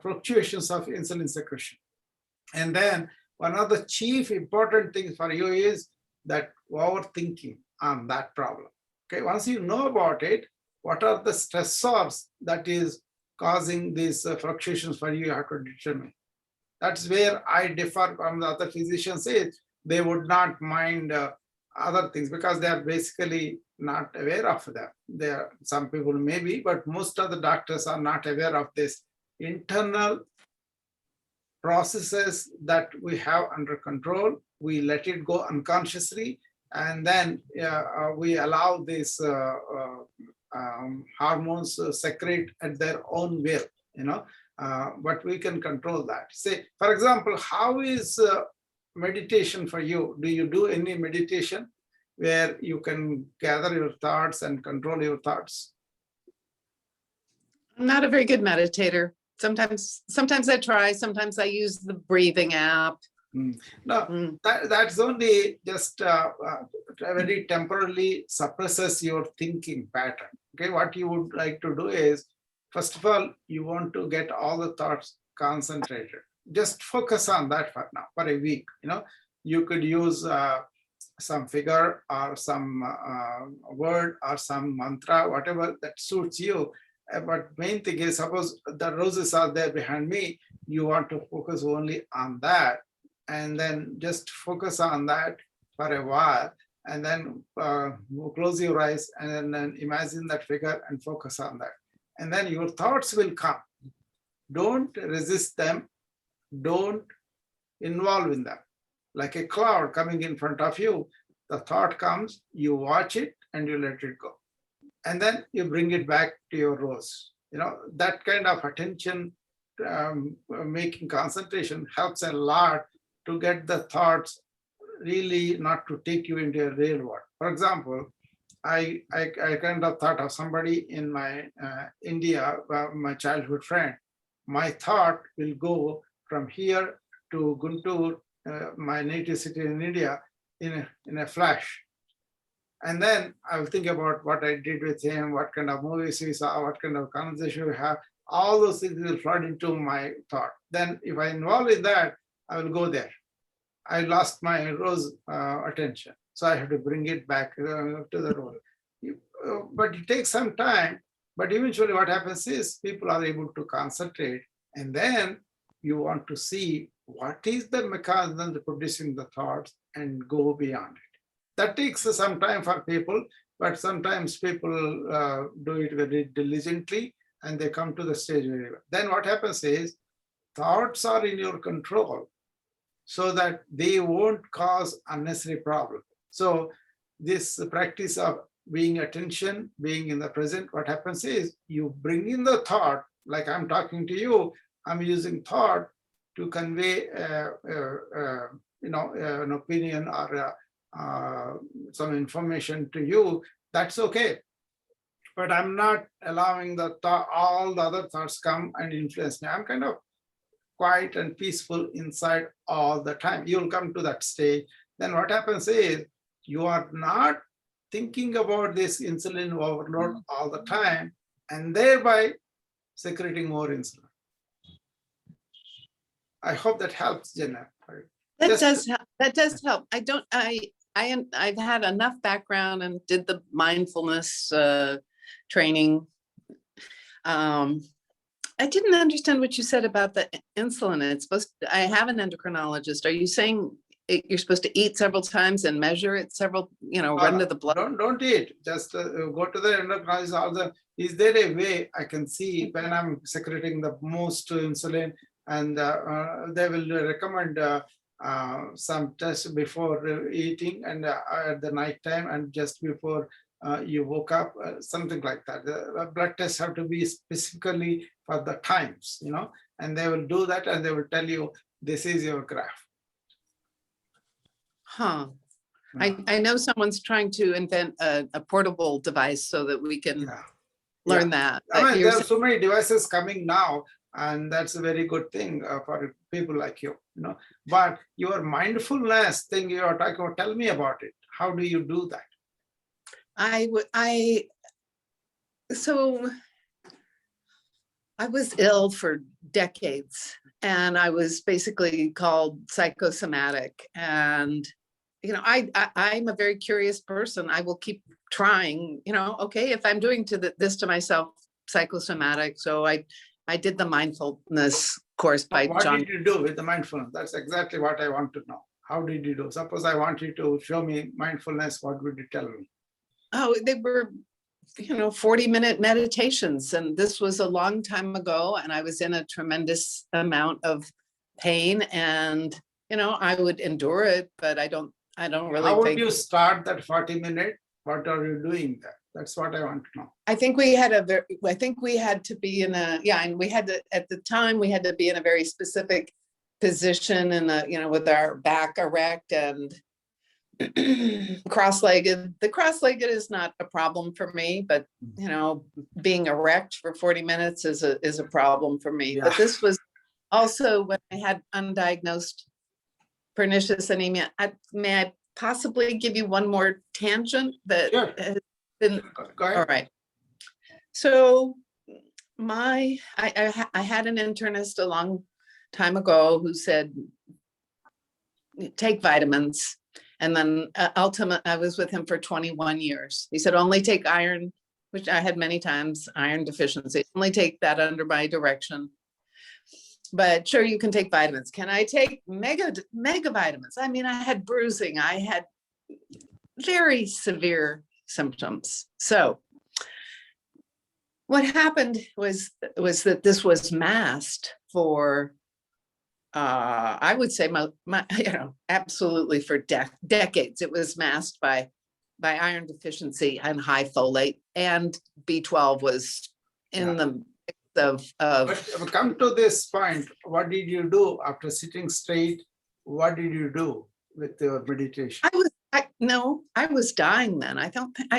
fluctuations of insulin secretion. And then one of the chief important things for you is that overthinking on that problem. Okay, once you know about it, what are the stressors that is causing these fluctuations for you have to determine. That's where I differ from the other physicians. Is they would not mind other things because they are basically not aware of them. Some people may be, but most of the doctors are not aware of this internal processes that we have under control. We let it go unconsciously, and then we allow these hormones secrete at their own will, but we can control that. Say, for example, how is meditation for you? Do you do any meditation where you can gather your thoughts and control your thoughts? I'm not a very good meditator. Sometimes I try, sometimes I use the breathing app. No, that's only just very temporarily suppresses your thinking pattern. Okay, what you would like to do is, first of all, you want to get all the thoughts concentrated. Just focus on that for now, for a week. You could use some figure or some word or some mantra, whatever that suits you. But main thing is, suppose the roses are there behind me, you want to focus only on that, and then just focus on that for a while, and then close your eyes and then imagine that figure and focus on that. And then your thoughts will come. Don't resist them. Don't involve in them. Like a cloud coming in front of you, the thought comes, you watch it and you let it go. And then you bring it back to your rose. That kind of attention making concentration helps a lot to get the thoughts really not to take you into a real world. For example, I kind of thought of somebody in my India, my childhood friend. My thought will go from here to Guntur, my native city in India, in a flash. And then I will think about what I did with him, what kind of movies we saw, what kind of conversation we have. All those things will flood into my thought. Then if I involve in that, I will go there. I lost my rose attention. So I have to bring it back to the rose. But it takes some time. But eventually what happens is people are able to concentrate, and then you want to see what is the mechanism that producing the thoughts and go beyond it. That takes some time for people, but sometimes people do it very diligently and they come to the stage very well. Then what happens is thoughts are in your control so that they won't cause unnecessary problem. So this practice of being attention, being in the present, what happens is you bring in the thought, like I'm talking to you, I'm using thought to convey an opinion or some information to you. That's okay. But I'm not allowing all the other thoughts come and influence me. I'm kind of quiet and peaceful inside all the time. You'll come to that stage. Then what happens is you are not thinking about this insulin overload all the time and thereby secreting more insulin. I hope that helps, Jenna. That does help. I've had enough background and did the mindfulness training. I didn't understand what you said about the insulin. I have an endocrinologist. Are you saying you're supposed to eat several times and measure it run to the blood? Don't eat. Just go to the endocrinologist. Is there a way I can see when I'm secreting the most insulin? And they will recommend some tests before eating and at the night time and just before you woke up, something like that. The blood tests have to be specifically for the times, and they will do that and they will tell you, this is your graph. Huh. I know someone's trying to invent a portable device so that we can learn that. I mean, there are so many devices coming now, and that's a very good thing for people like you, But your mindfulness thing you are talking about, tell me about it. How do you do that? So I was ill for decades, and I was basically called psychosomatic. And I'm a very curious person. I will keep trying. Okay, if I'm doing this to myself, psychosomatic. So I did the mindfulness course by John. What did you do with the mindfulness? That's exactly what I want to know. How did you do? Suppose I want you to show me mindfulness. What would you tell me? Oh, they were, 40-minute meditations. And this was a long time ago. And I was in a tremendous amount of pain. And, I would endure it, but I don't really How would think. you start that 40-minute? What are you doing there? That's what I want to know. I think we had to be in and we had to, at the time, we had to be in a very specific position and, with our back erect and cross-legged. The cross-legged is not a problem for me, but, being erect for 40 minutes is a problem for me. Yeah. But this was also when I had undiagnosed pernicious anemia. May I possibly give you one more tangent that Sure. has been, Go ahead. all right. So I had an internist a long time ago who said, take vitamins. And then ultimately, I was with him for 21 years. He said, only take iron, which I had many times, iron deficiency, only take that under my direction. But sure, you can take vitamins. Can I take mega vitamins? I mean, I had bruising. I had very severe symptoms. So what happened was that this was masked for, I would say, absolutely for decades. It was masked by iron deficiency and high folate, and B12 was in the mix of. But come to this point, what did you do after sitting straight? What did you do with your meditation? I was dying then. I don't think,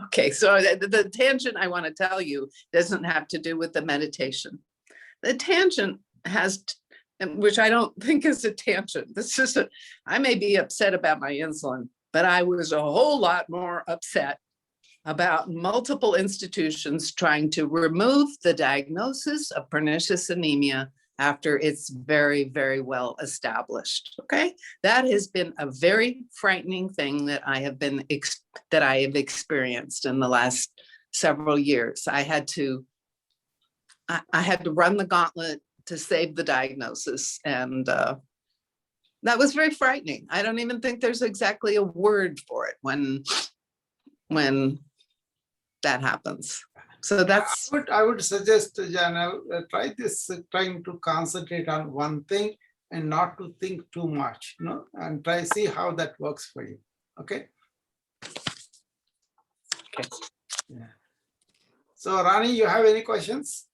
okay, so the tangent I want to tell you doesn't have to do with the meditation. The tangent has, which I don't think is a tangent. This is I may be upset about my insulin, but I was a whole lot more upset about multiple institutions trying to remove the diagnosis of pernicious anemia after it's very, very well established. Okay, that has been a very frightening thing that I have experienced in the last several years. I had to run the gauntlet to save the diagnosis, and that was very frightening. I don't even think there's exactly a word for it when that happens. So that's. I would suggest, Janelle, trying to concentrate on one thing and not to think too much, and see how that works for you. Okay. Okay. Yeah. So Rani, you have any questions?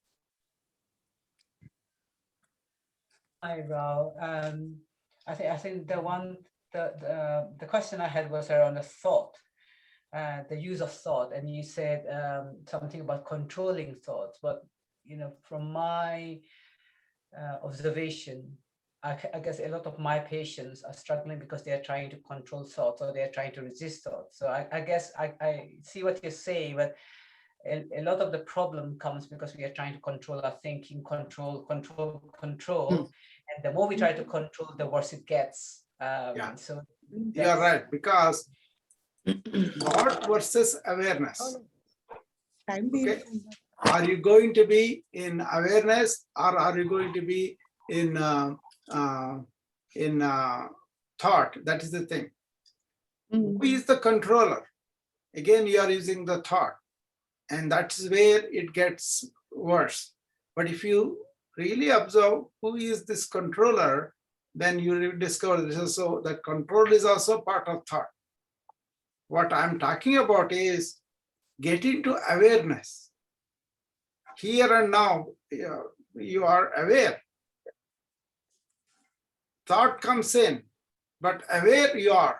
Hi, Rao. I think the question I had was around the thought, the use of thought, and you said something about controlling thoughts. But from my observation, I guess a lot of my patients are struggling because they are trying to control thoughts, or they are trying to resist thoughts. So I guess I see what you're saying, but a lot of the problem comes because we are trying to control our thinking, control. And the more we try to control, the worse it gets. Yeah. So You're right, because thought versus awareness. Okay. Are you going to be in awareness, or are you going to be in thought? That is the thing. Who is the controller? Again, you are using the thought, and that's where it gets worse. But if you really observe who is this controller, then you will discover this also, that control is also part of thought. What I'm talking about is getting to awareness. Here and now, you are aware. Thought comes in, but aware you are.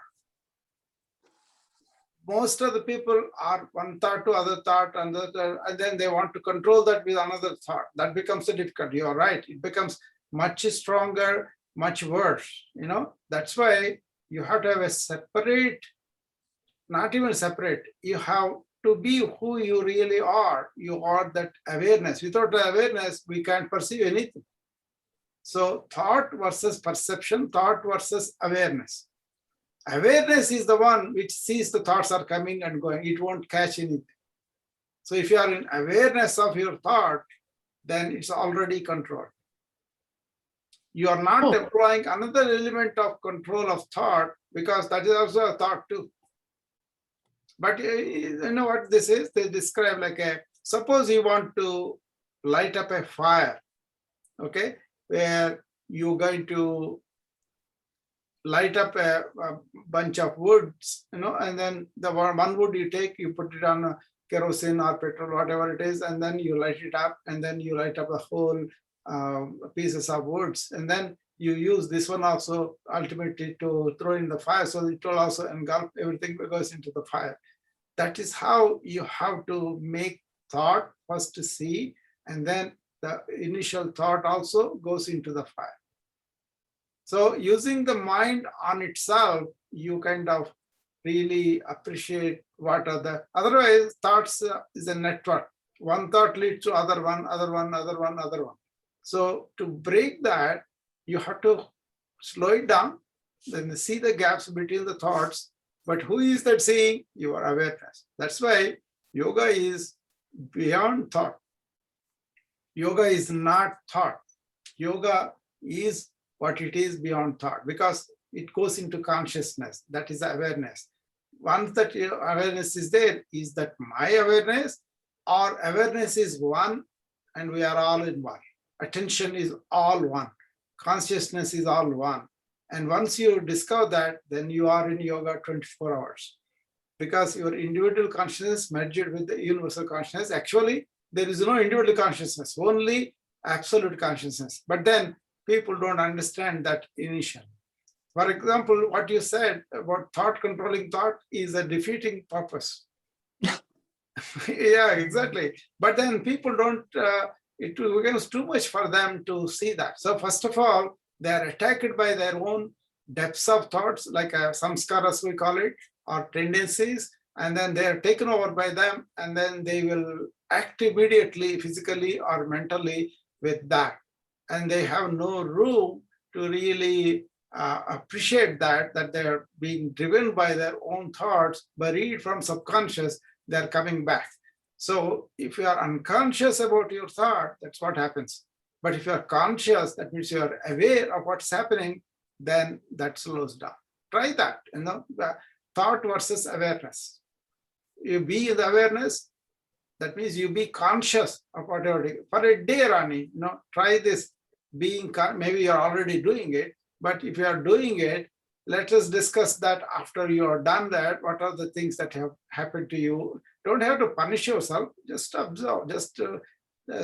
Most of the people are one thought to other thought, and then they want to control that with another thought. That becomes difficult. You are right. It becomes much stronger, much worse. That's why you have to have a separate, not even separate. You have to be who you really are. You are that awareness. Without the awareness, we can't perceive anything. So thought versus perception, thought versus awareness. Awareness is the one which sees the thoughts are coming and going. It won't catch anything. So if you are in awareness of your thought, then it's already controlled. You are not employing another element of control of thought, because that is also a thought too. But you know what this is? They describe suppose you want to light up a fire, okay, where you're going to light up a bunch of woods, and then the one wood you take, you put it on kerosene or petrol, whatever it is, and then you light it up, and then you light up the whole pieces of woods, and then you use this one also ultimately to throw in the fire, so it will also engulf everything that goes into the fire. That is how you have to make thought first to see, and then the initial thought also goes into the fire. So using the mind on itself, you kind of really appreciate what are the, otherwise thoughts is a network. One thought leads to other one, other one, other one, other one. So to break that, you have to slow it down, then see the gaps between the thoughts. But who is that seeing? Your awareness. That's why yoga is beyond thought. Yoga is not thought. Yoga is what it is beyond thought, because it goes into consciousness. That is awareness. Once that awareness is there, is that my awareness, or awareness is one and we are all in one. Attention is all one. Consciousness is all one. And once you discover that, then you are in yoga 24 hours. Because your individual consciousness merged with the universal consciousness. Actually, there is no individual consciousness, only absolute consciousness. But then people don't understand that initially. For example, what you said about thought controlling thought is a defeating purpose. Yeah, exactly. But then people don't, it becomes too much for them to see that. So first of all, they are attacked by their own depths of thoughts, like samskaras we call it, or tendencies, and then they are taken over by them, and then they will act immediately, physically or mentally with that. and they have no room to really appreciate that they're being driven by their own thoughts, buried from subconscious, they're coming back. So if you are unconscious about your thought, that's what happens. But if you are conscious, that means you are aware of what's happening, then that slows down. Try that, the thought versus awareness. You be in the awareness, that means you be conscious of whatever. For a day, Rani, try this being, maybe you're already doing it, but if you are doing it, let us discuss that after you are done that. What are the things that have happened to you? Don't have to punish yourself, just observe, just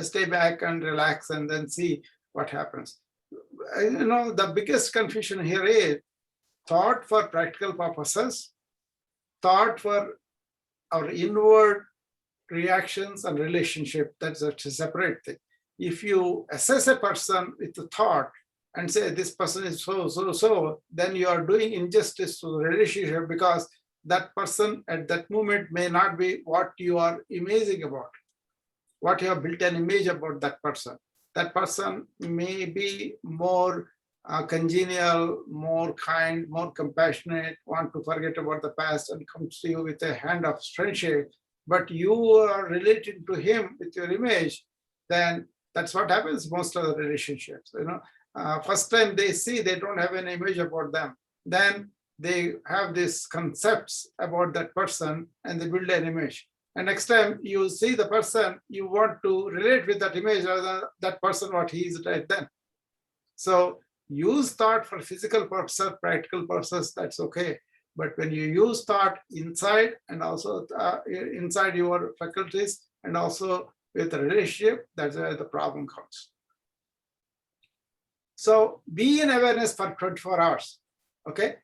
stay back and relax and then see what happens. The biggest confusion here is thought for practical purposes, thought for our inward reactions and relationship. That's a separate thing. If you assess a person with a thought and say this person is so, then you are doing injustice to the relationship, because that person at that moment may not be what you are imaging about, what you have built an image about that person. That person may be more congenial, more kind, more compassionate, want to forget about the past and comes to you with a hand of friendship, but you are relating to him with your image, then that's what happens most of the relationships. First time they see, they don't have an image about them. Then they have these concepts about that person and they build an image. And next time you see the person, you want to relate with that image rather than that person, what he is right then. So use thought for physical purposes, practical purposes, that's okay. But when you use thought inside and also inside your faculties and also with the relationship, that's where the problem comes. So be in awareness for 24 hours, okay?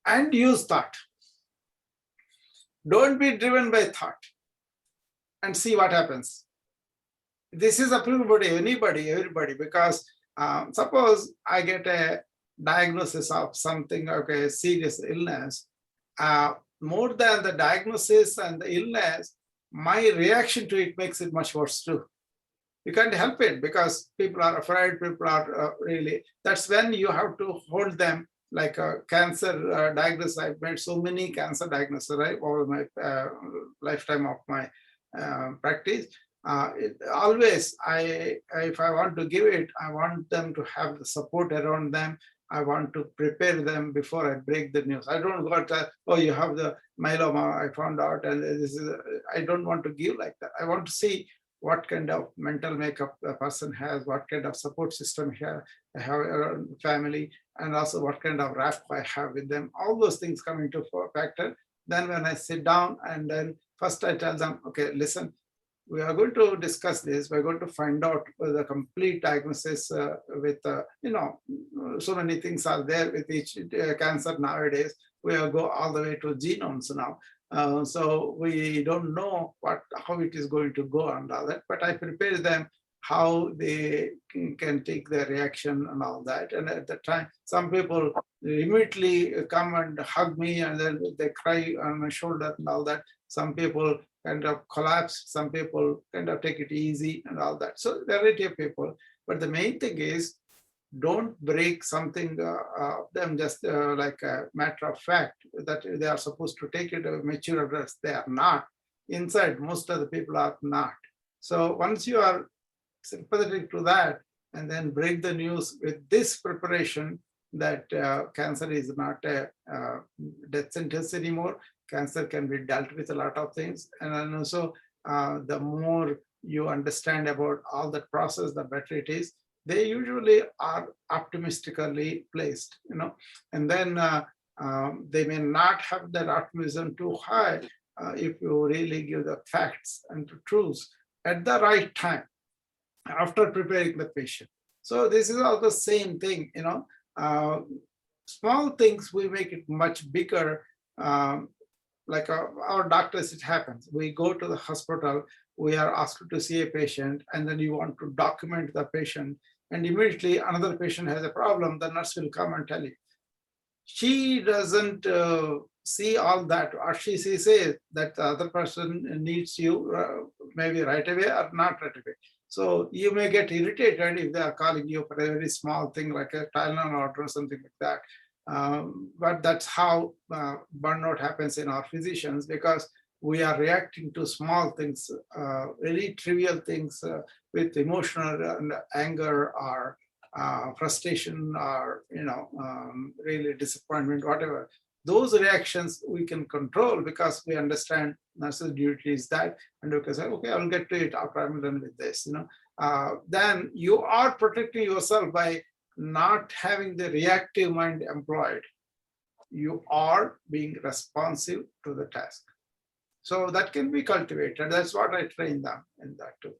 And use thought. Don't be driven by thought and see what happens. This is applicable to anybody, everybody, because suppose I get a diagnosis of something, okay, serious illness, more than the diagnosis and the illness, my reaction to it makes it much worse too. You can't help it because people are afraid, people are really, that's when you have to hold them like a cancer diagnosis. I've made so many cancer diagnoses, right, over my lifetime of my practice. Always, if I want to give it, I want them to have the support around them. I want to prepare them before I break the news. I don't go to, oh, you have the myeloma, I found out, and this is, I don't want to give like that. I want to see what kind of mental makeup a person has, what kind of support system here I have around family, and also what kind of rapport I have with them. All those things come into factor. Then when I sit down and then first I tell them, okay, listen, we are going to discuss this. We're going to find out the complete diagnosis with, so many things are there with each cancer nowadays. We will go all the way to genomes now. So we don't know how it is going to go and all that, but I prepare them how they can take their reaction and all that. And at the time, some people immediately come and hug me and then they cry on my shoulder and all that. Some people kind of collapse, some people kind of take it easy and all that. So variety of people, but the main thing is don't break something them just like a matter of fact that they are supposed to take it a mature address. They are not. Inside, most of the people are not. So once you are sympathetic to that and then break the news with this preparation that cancer is not a death sentence anymore. Cancer can be dealt with a lot of things. And then also the more you understand about all that process, the better it is. They usually are optimistically placed, and then they may not have that optimism too high if you really give the facts and the truths at the right time after preparing the patient. So this is all the same thing, small things we make it much bigger. Like our doctors, it happens. We go to the hospital, we are asked to see a patient, and then you want to document the patient, and immediately another patient has a problem, the nurse will come and tell you. She doesn't see all that, or she says that the other person needs you maybe right away or not right away. So you may get irritated if they are calling you for a very small thing like a Tylenol order or something like that. But that's how burnout happens in our physicians, because we are reacting to small things, very trivial things with emotional and anger or frustration or really disappointment, whatever. Those reactions we can control because we understand nurse's duty is that, and we can say, okay, I'll get to it after I'm done with this. Then you are protecting yourself by not having the reactive mind employed. You are being responsive to the task. So that can be cultivated. That's what I train them in that too.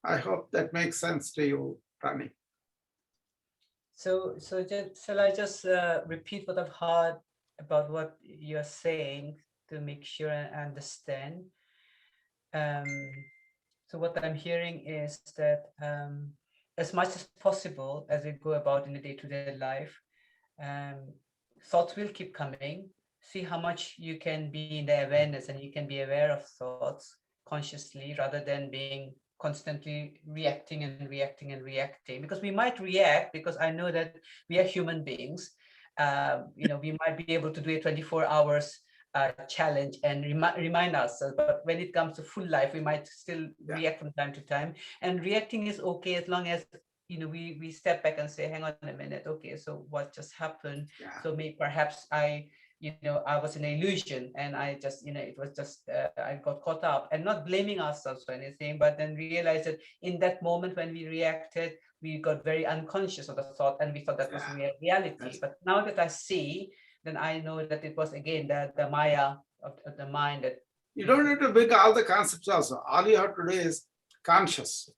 I hope that makes sense to you, Rani. So shall I just repeat what I've heard about what you're saying to make sure I understand? So what I'm hearing is that as much as possible, as we go about in the day-to-day life, thoughts will keep coming. See how much you can be in the awareness, and you can be aware of thoughts consciously rather than being constantly reacting and reacting and reacting. Because we might react because I know that we are human beings. We might be able to do a 24 hours challenge and remind ourselves, but when it comes to full life, we might still react from time to time. And reacting is okay as long as we step back and say, hang on a minute, okay, so what just happened? Yeah. So maybe perhaps I was an illusion, and I just, it was just, I got caught up, and not blaming ourselves for anything, but then realize that in that moment when we reacted, we got very unconscious of the thought, and we thought that was reality. But now that I see, then I know that it was again the Maya of the mind. That you don't need to bring all the concepts also. All you have to do is conscious.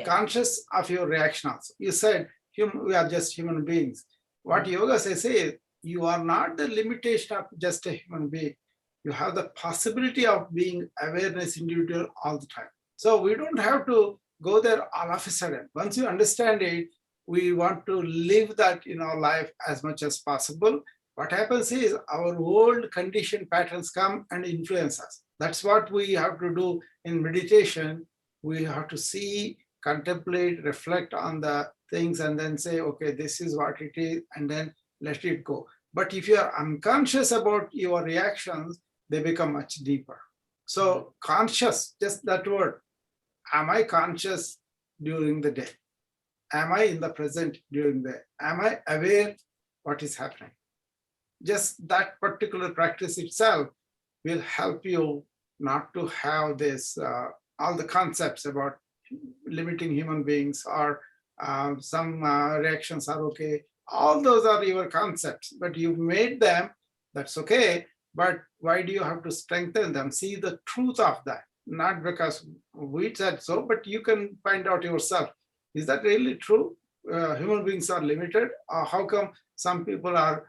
Conscious of your reaction also. You said we are just human beings. What yoga says is, you are not the limitation of just a human being. You have the possibility of being awareness individual all the time. So we don't have to go there all of a sudden. Once you understand it, we want to live that in our life as much as possible. What happens is our old conditioned patterns come and influence us. That's what we have to do in meditation. We have to see, contemplate, reflect on the things, and then say, okay, this is what it is, and then let it go. But if you are unconscious about your reactions, they become much deeper. So conscious, just that word. Am I conscious during the day? Am I in the present during the day? Am I aware what is happening? Just that particular practice itself will help you not to have this, all the concepts about limiting human beings or some reactions are okay. All those are your concepts, but you've made them, that's okay. But why do you have to strengthen them? See the truth of that, not because we said so, but you can find out yourself. Is that really true? Human beings are limited. How come some people are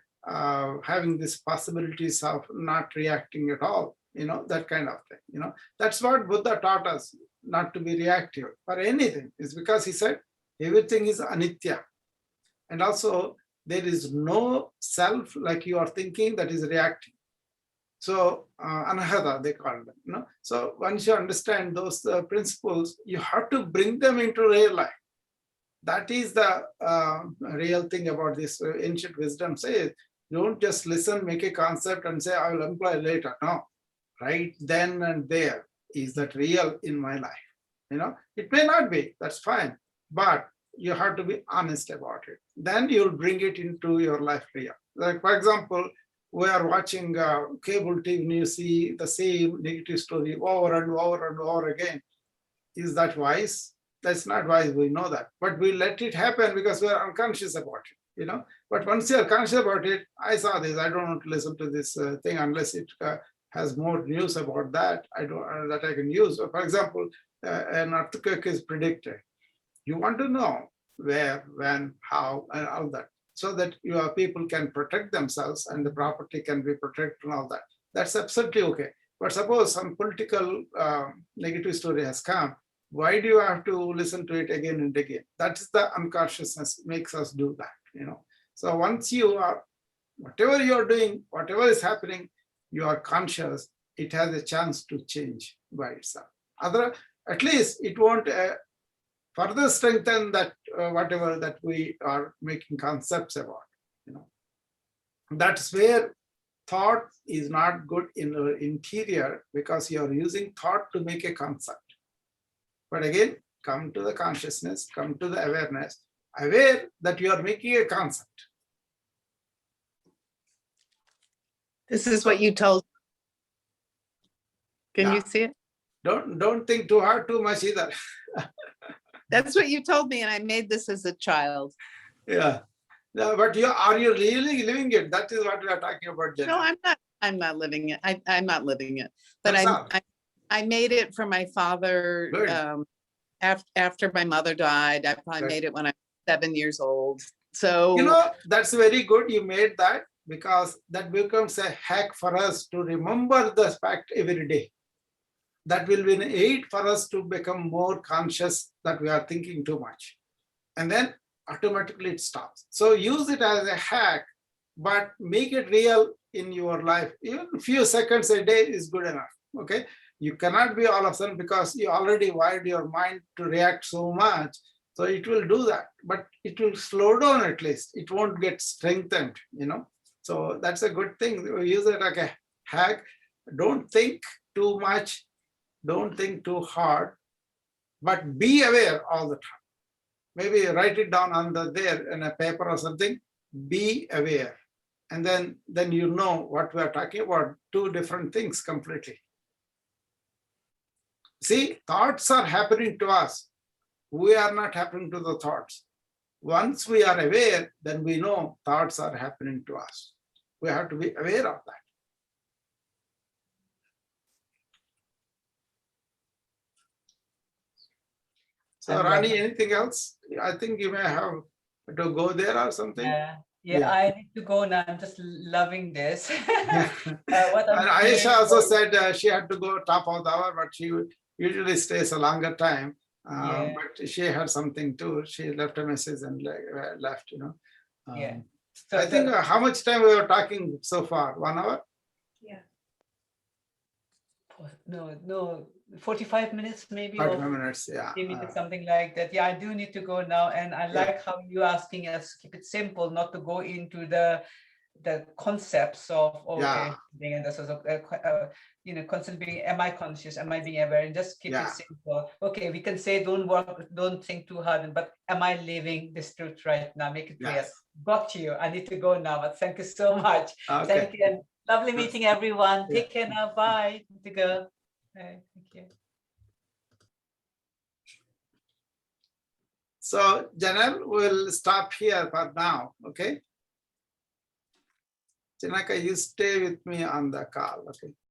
having these possibilities of not reacting at all? That kind of thing. That's what Buddha taught us, not to be reactive for anything. It's because he said everything is anitya. And also there is no self like you are thinking that is reacting. So anahata, they call them. So once you understand those principles, you have to bring them into real life. That is the real thing about this. Ancient wisdom says, don't just listen, make a concept and say, I will employ later. No, right then and there, is that real in my life? It may not be, that's fine, but you have to be honest about it. Then you'll bring it into your life real. Like, for example, we are watching cable TV and you see the same negative story over and over and over again. Is that wise? That's not wise, we know that. But we let it happen because we are unconscious about it, But once you are conscious about it, I saw this, I don't want to listen to this thing unless it has more news about that, that I can use. For example, an earthquake is predicted. You want to know where, when, how, and all that, so that your people can protect themselves and the property can be protected and all that. That's absolutely okay. But suppose some political negative story has come, why do you have to listen to it again and again? That's the unconsciousness makes us do that, So once you are, whatever you're doing, whatever is happening, you are conscious, it has a chance to change by itself. At least it won't further strengthen that whatever that we are making concepts about, you know. That's where thought is not good in the interior, because you are using thought to make a concept. But again, come to the consciousness, come to the awareness, aware that you are making a concept. This is what you told. Can you Yeah. see it? Don't think too hard, too much either. That's what you told me, and I made this as a child. Yeah. No, but are you really living it? That is what we are talking about, Jenna. No, I'm not living it. I'm not living it. But That's all. I made it for my father Good. after my mother died. I probably Good. made it when I was 7 years old. So You know, that's very good you made that, because that becomes a hack for us to remember the fact every day. That will be an aid for us to become more conscious that we are thinking too much. And then automatically it stops. So use it as a hack, but make it real in your life. Even a few seconds a day is good enough. Okay. You cannot be all of a sudden, because you already wired your mind to react so much. So it will do that, but it will slow down at least. It won't get strengthened, you know. So that's a good thing. Use it like a hack. Don't think too much. Don't think too hard, but be aware all the time. Maybe write it down there in a paper or something. Be aware. And then you know what we are talking about. Two different things completely. See, thoughts are happening to us. We are not happening to the thoughts. Once we are aware, then we know thoughts are happening to us. We have to be aware of that. So Rani, anything else? I think you may have to go there or something. Yeah, Yeah. I need to go now. I'm just loving this. Yeah. What I'm And Ayesha doing also was- said she had to go top of the hour, but she usually stays a longer time. Yeah. But she had something too. She left a message and left, you know. Yeah. So I think how much time we were talking so far? 1 hour? no, 45 minutes maybe, 45 or minutes, yeah. 50 minutes, something like that. Yeah, I do need to go now, and I like how you asking us to keep it simple, not to go into the concepts of Yeah. being and the sort of constantly being, am I conscious, am I being aware, and just keep Yeah. it simple. Okay, we can say don't think too hard, but am I living this truth right now? Make it clear. Yes. Got you. I need to go now, but thank you so much. Okay. Thank you, and lovely meeting everyone. Yeah. Take care now. Bye. Need to go. Bye. Thank you. So Janelle will stop here for now, okay? Janaka, you stay with me on the call, okay?